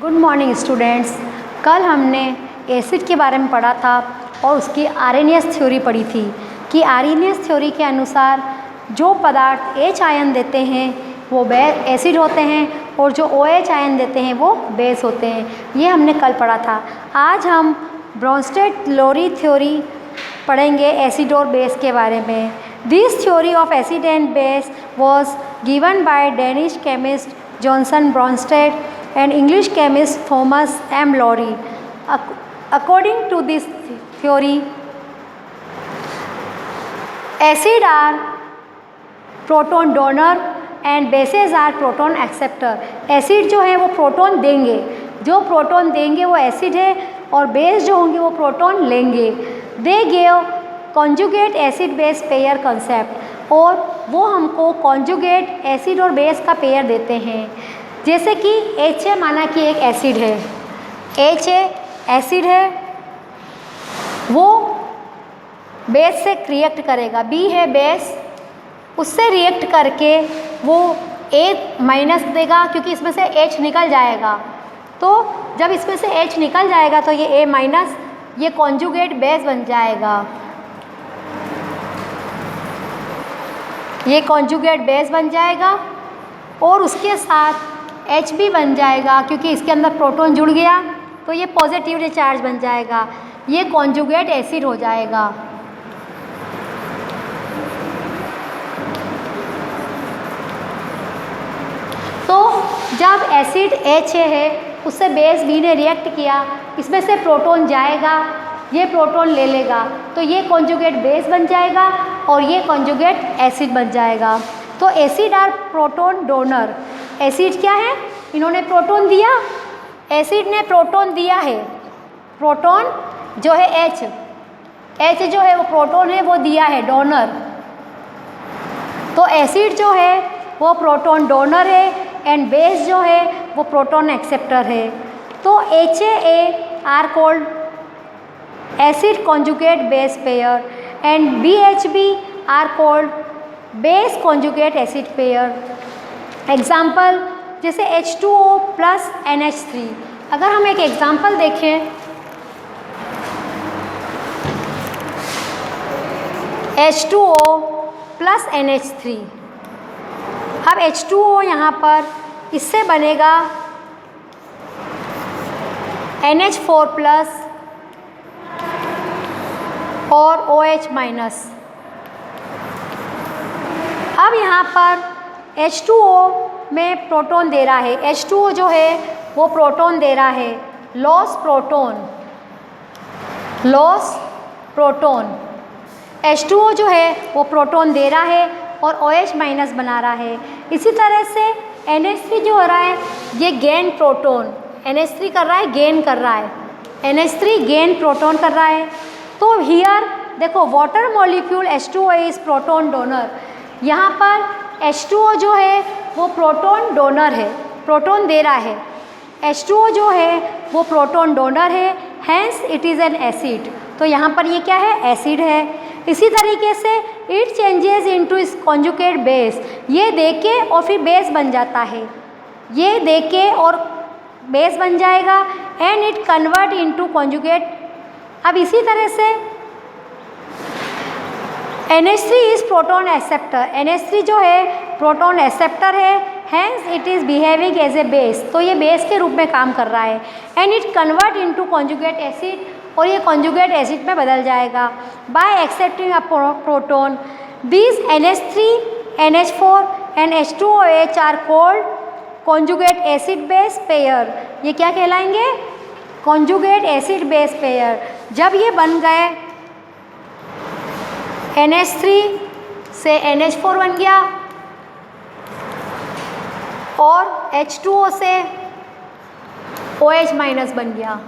Good morning students. कल हमने acid के बारे में पढ़ा था और उसकी आर्हेनियस थ्योरी पढ़ी थी कि आर्हेनियस थ्योरी के अनुसार जो पदार्थ H आयन देते हैं वो एसिड होते हैं और जो OH आयन देते हैं वो बेस होते हैं। ये हमने कल पढ़ा था। आज हम ब्रोंस्टेड-लोरी थ्योरी पढ़ेंगे एसिड और बेस के बारे में। This theory of acid and base was given by Danish chemist Johnson Bronsted and English chemist Thomas M. Lowry. According to this theory, acid are proton donor and bases are proton acceptor. Acid जो है वो proton देंगे, जो proton देंगे वो acid है और base जो होंगे वो प्रोटॉन लेंगे। They give conjugate acid base pair concept और वो हमको conjugate एसिड और बेस का पेयर देते हैं। जैसे कि H है, माना कि एक एसिड है, H है एसिड है, वो बेस से रिएक्ट करेगा, B है बेस, उससे रिएक्ट करके वो A- देगा क्योंकि इसमें से H निकल जाएगा। तो जब इसमें से H निकल जाएगा तो ये A- ये कॉन्जुगेट बेस बन जाएगा, ये कॉन्जुगेट बेस बन जाएगा और उसके साथ H भी बन जाएगा क्योंकि इसके अंदर प्रोटॉन जुड़ गया तो ये पॉजिटिवली चार्ज बन जाएगा, ये कॉन्जुगेट एसिड हो जाएगा। तो जब एसिड H है उससे बेस B ने रिएक्ट किया, इसमें से प्रोटॉन जाएगा, ये प्रोटॉन ले लेगा तो ये कॉन्जुगेट बेस बन जाएगा और ये कॉन्जुगेट एसिड बन जाएगा। तो acid are proton donor. Acid क्या है, इन्होंने प्रोटॉन दिया, एसिड ने प्रोटॉन दिया है, प्रोटॉन जो है H जो है वो प्रोटॉन है वो दिया है डोनर। तो एसिड जो है वो प्रोटॉन डोनर है एंड बेस जो है वो प्रोटॉन एक्सेप्टर है। तो HA are called acid conjugate base pair and BHB are called base conjugate acid pair. Example जैसे H2O प्लस NH3। अगर हम एक एग्जाम्पल देखें, H2O प्लस NH3। अब H2O यहाँ पर इससे बनेगा NH4 प्लस और OH माइनस। अब यहाँ पर H2O में प्रोटॉन दे रहा है, H2O जो है वो प्रोटॉन दे रहा है, लॉस प्रोटॉन। H2O जो है वो प्रोटॉन दे रहा है और OH माइनस बना रहा है। इसी तरह से NH3 जो हो रहा है ये गेन प्रोटॉन, NH3 कर रहा है, गेन कर रहा है, NH3 गेन प्रोटॉन कर रहा है। तो हियर देखो water molecule H2O is proton donor. यहाँ पर H2O जो है वो प्रोटॉन डोनर है, प्रोटॉन दे रहा है, H2O जो है वो प्रोटॉन डोनर है, hence it is an acid. तो यहाँ पर ये क्या है, एसिड है। इसी तरीके से इट चेंजेस इनटू इस कॉन्जुगेट बेस, ये देके और फिर बेस बन जाता है, ये देके और बेस बन जाएगा and it convert into conjugate. अब इसी तरह से NH3 is proton acceptor, NH3 जो है प्रोटॉन एक्सेप्टर है, hence it is behaving as a base. तो ये बेस के रूप में काम कर रहा है and it convert into conjugate acid और ये कॉन्जुगेट एसिड में बदल जाएगा by accepting a proton. This NH3, NH4 and H2OH are called conjugate acid base pair. ये क्या कहलाएंगे, कॉन्जुगेट एसिड बेस पेयर। जब ये बन गए NH3 से NH4 बन गया और H2O से OH माइनस बन गया।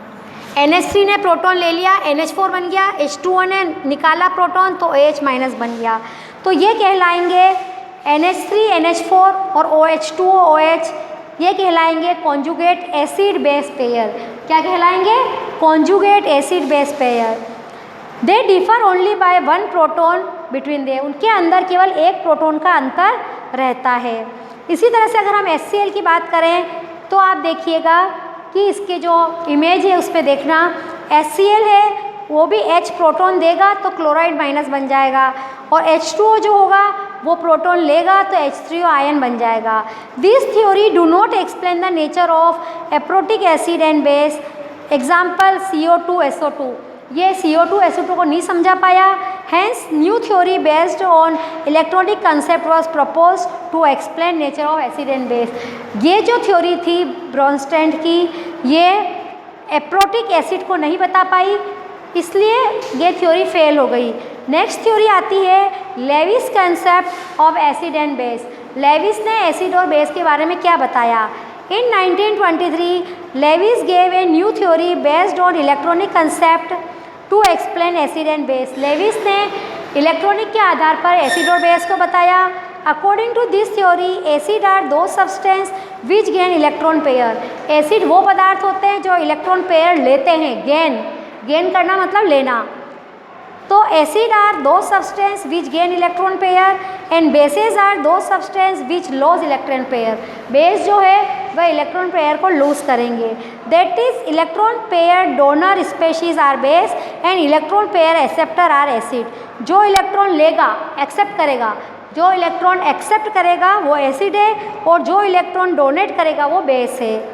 NH3 ने प्रोटॉन ले लिया, NH4 बन गया, H2O ने निकाला प्रोटॉन तो OH माइनस बन गया। तो ये कहलाएंगे NH3, NH4 और OH2O OH, ये कहलाएंगे कॉन्जुगेट एसिड बेस पेयर। क्या कहलाएंगे, conjugate acid base pair. They differ only by one proton between they, उनके अंदर केवल एक प्रोटॉन का अंतर रहता है। इसी तरह से अगर हम HCl की बात करें तो आप देखिएगा कि इसके जो इमेज है उसमें देखना HCl है वो भी H प्रोटॉन देगा तो क्लोराइड माइनस बन जाएगा, और H2O जो होगा वो प्रोटॉन लेगा तो H3O आयन बन जाएगा। This theory do not explain the nature of aprotic acid and base. Example CO2SO2, ये CO2SO2 को नहीं समझा पाया, hence new theory based on electronic concept was propose to explain nature of acid and base. ये जो theory थी ब्रोनस्टैंड की, ये एप्रोटिक एसिड को नहीं बता पाई, इसलिए ये थ्योरी फेल हो गई। नेक्स्ट थ्योरी आती है Lewis concept of acid and base. Lewis ने एसिड और बेस के बारे में क्या बताया? In 1923 Lewis gave a new theory based on electronic concept to explain acid and base. Lewis ने इलेक्ट्रॉनिक के आधार पर एसिड और बेस को बताया। According to this theory acid are the substance which gain electron pair. Acid वो पदार्थ होते हैं जो इलेक्ट्रॉन पेयर लेते हैं, गेन करना मतलब लेना। तो acid are the substance which gain electron pair and bases are the substance which loss electron pair. Base जो है वह इलेक्ट्रॉन पेयर को लूज करेंगे। That is electron pair donor species are base and electron pair acceptor are acid. जो electron लेगा, accept करेगा, जो electron accept करेगा वो एसिड है, और जो इलेक्ट्रॉन डोनेट करेगा वो बेस है।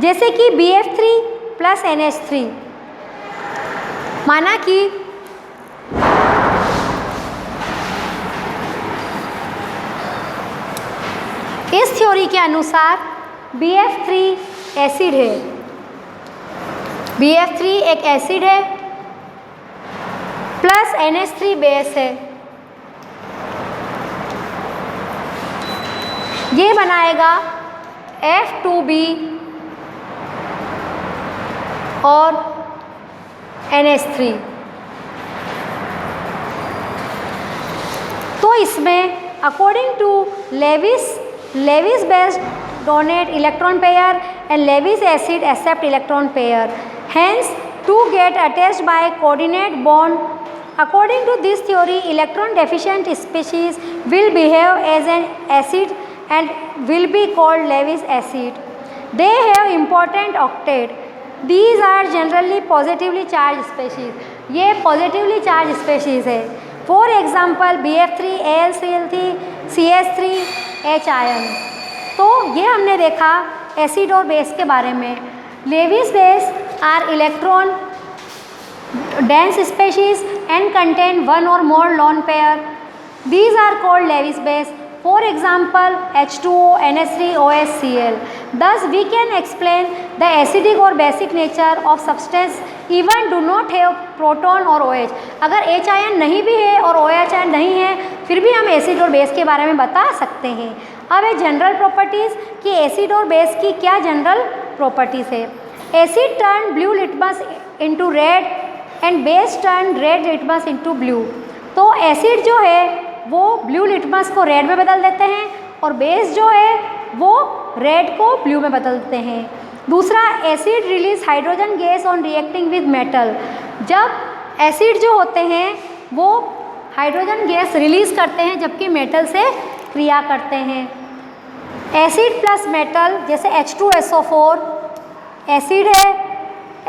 जैसे कि BF3 प्लस NH3, माना कि इस थ्योरी के अनुसार BF3 एसिड है, BF3 एक एसिड है प्लस NH3 बेस है। ये बनाएगा F2B और NH3। तो इसमें according to Lewis base donate electron pair and Lewis acid accept electron pair, hence to get attached by coordinate bond. According to this theory electron deficient species will behave as an acid and will be called Lewis acid. They have important octet. These are generally positively charged species. ये positively charged species है। For example BF3 AlCl3 CH3 H ion। तो ये हमने देखा acid और base के बारे में। Lewis base are electron dense species and contain one or more lone pair. These are called Lewis base. For example H2O, NH3, OH, Cl. Thus we can explain the acidic or basic nature of substance even do not have proton or OH. अगर H ion नहीं भी है और OH ion नहीं है फिर भी हम एसिड और बेस के बारे में बता सकते हैं। अब है जनरल प्रॉपर्टीज़ कि एसिड और बेस की क्या जनरल प्रॉपर्टीज़ है। Asset turn blue litmus into red and base turn red litmus into blue. तो एसिड जो है वो ब्लू लिटमस को रेड में बदल देते हैं और बेस जो है वो रेड को ब्लू में बदलते हैं। दूसरा, acid release hydrogen gas on reacting with metal. जब एसिड जो होते हैं वो हाइड्रोजन गैस रिलीज करते हैं जबकि मेटल से क्रिया करते हैं। एसिड प्लस मेटल जैसे H2SO4 एसिड है,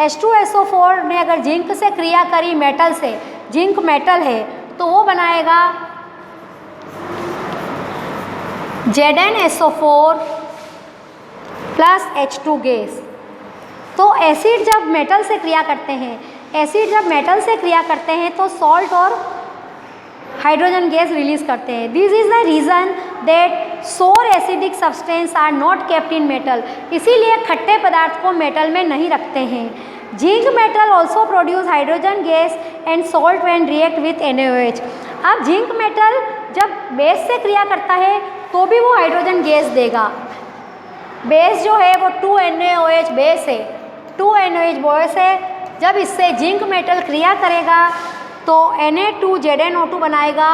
H2SO4 ने अगर जिंक से क्रिया करी मेटल से, जिंक मेटल है तो वो बनाएगा ZnSO4 प्लस H2 गैस। तो एसिड जब मेटल से क्रिया करते हैं, एसिड जब मेटल से क्रिया करते हैं तो सॉल्ट और हाइड्रोजन गैस रिलीज करते हैं। This is the reason that sour acidic substance are not kept in metal. इसीलिए खट्टे पदार्थ को मेटल में नहीं रखते हैं। Zinc metal also produce hydrogen gas and salt when react with NaOH। अब जिंक मेटल जब बेस से क्रिया करता है तो भी वो हाइड्रोजन गैस देगा। बेस जो है वो 2NaOH बेस है, 2NaOH बेस है। जब इससे जिंक मेटल क्रिया करेगा तो Na2ZnO2 बनाएगा,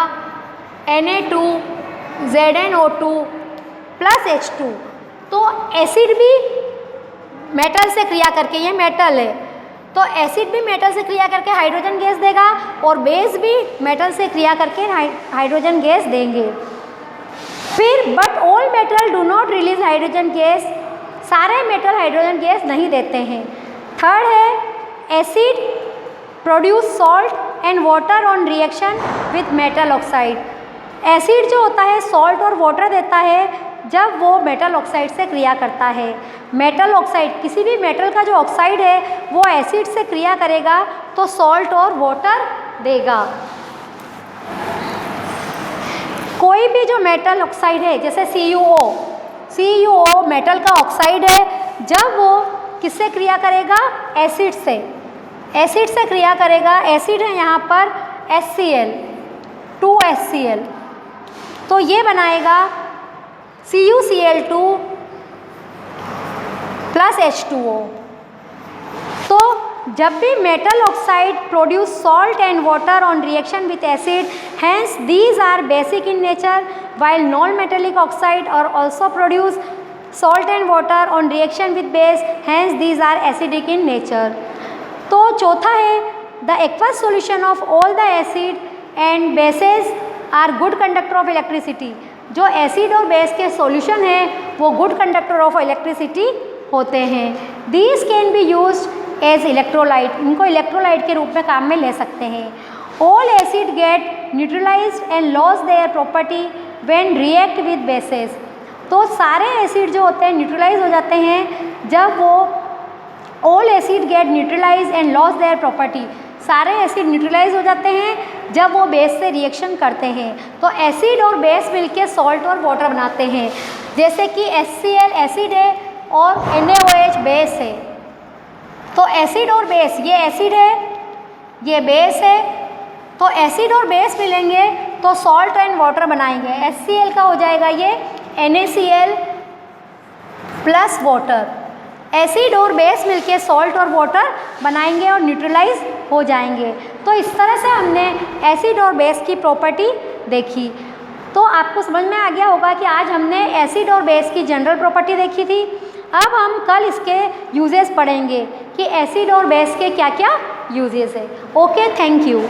Na2ZnO2 प्लस H2। तो एसिड भी मेटल से क्रिया करके, ये मेटल है तो एसिड भी मेटल से क्रिया करके हाइड्रोजन गैस देगा और बेस भी मेटल से क्रिया करके हाइड्रोजन गैस देंगे। फिर but all metal do not release hydrogen gas, सारे मेटल हाइड्रोजन गैस नहीं देते हैं। थर्ड है acid produce salt and water on reaction with metal oxide. Acid जो होता है सॉल्ट और वाटर देता है जब वो मेटल ऑक्साइड से क्रिया करता है। मेटल ऑक्साइड, किसी भी मेटल का जो ऑक्साइड है वो एसिड से क्रिया करेगा तो सॉल्ट और वाटर देगा। कोई भी जो मेटल ऑक्साइड है जैसे CuO मेटल का ऑक्साइड है, जब वो किससे क्रिया करेगा? एसिड से। एसिड से क्रिया करेगा। एसिड है यहाँ पर HCl, 2HCl, तो ये बनाएगा CuCl2 प्लस H2O। तो जब भी metal oxide produce salt and water on reaction with acid, hence these are basic in nature, while non-metallic oxide are also produce salt and water on reaction with base, hence these are acidic in nature। तो चौथा है the aqueous solution of all the acid and bases are good conductor of electricity। जो acid और base के solution हैं वो good conductor of electricity होते हैं। These can be used as electrolyte, इनको इलेक्ट्रोलाइट के रूप में काम में ले सकते हैं। All acid get neutralized and lose their property when react with bases। तो सारे एसिड जो होते हैं न्यूट्रलाइज हो जाते हैं जब वो all acid get neutralized and lose their property, सारे एसिड न्यूट्रलाइज हो जाते हैं जब वो बेस से रिएक्शन करते हैं। तो एसिड और बेस मिलके सॉल्ट और वाटर बनाते हैं। जैसे कि HCl एसिड है और NaOH बेस है। तो एसिड और बेस, ये एसिड है ये बेस है, तो एसिड और बेस मिलेंगे तो सॉल्ट एंड वाटर बनाएंगे। HCl का हो जाएगा ये NaCl प्लस वाटर। एसिड और बेस मिलके सॉल्ट और वाटर बनाएंगे और न्यूट्रलाइज हो जाएंगे। तो इस तरह से हमने एसिड और बेस की प्रॉपर्टी देखी। तो आपको समझ में आ गया होगा कि आज हमने एसिड और बेस की जनरल प्रॉपर्टी देखी थी। अब हम कल इसके यूजेस पढ़ेंगे कि एसिड और बेस के क्या क्या यूजेस है। Okay, thank you.